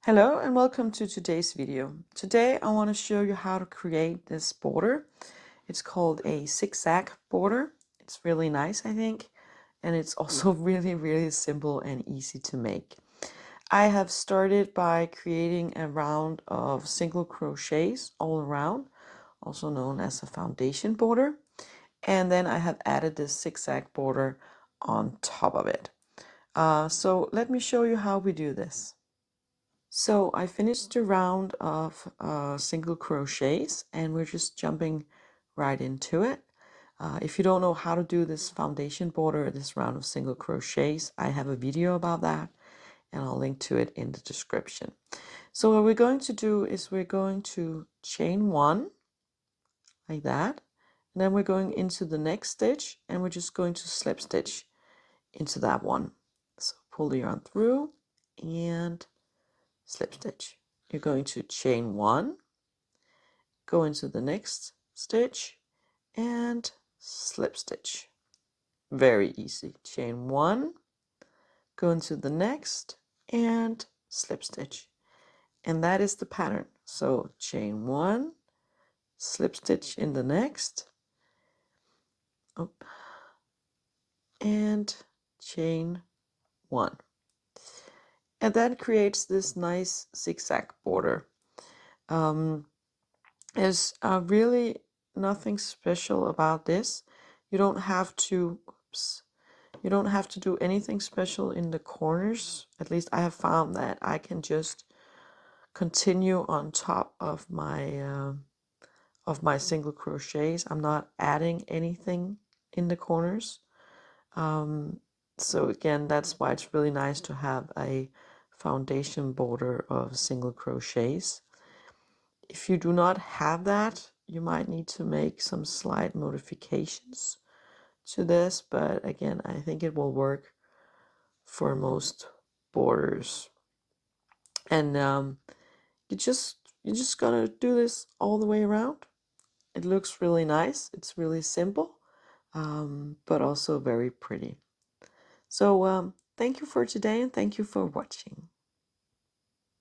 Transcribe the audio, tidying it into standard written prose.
Hello and welcome to today's video. Today I want to show you how to create this border. It's called a zigzag border. It's really nice, I think, and it's also really simple and easy to make. I have started by creating a round of single crochets all around, also known as a foundation border, and then I have added this zigzag border on top of it. So let me show you how we do this. So I finished a round of single crochets and we're just jumping right into it. If you don't know how to do this foundation border, this round of single crochets, I have a video about that and I'll link to it in the description. So what we're going to do is we're going to chain one like that. And then we're going into the next stitch and we're just going to slip stitch into that one. So pull the yarn through and slip stitch. You're going to chain one, go into the next stitch and slip stitch. Very easy. Chain one, go into the next and slip stitch. And that is the pattern. So chain one, slip stitch in the next, and chain one. And that creates this nice zigzag border. There's really nothing special about this. You don't have to, you don't have to do anything special in the corners. At least I have found that I can just continue on top of my single crochets. I'm not adding anything in the corners. So again, that's why it's really nice to have a foundation border of single crochets. If you do not have that, you might need to make some slight modifications to this, but again, I think it will work for most borders. And you're just gonna do this all the way around. It looks really nice. It's really simple, but also very pretty. So thank you for today and thank you for watching.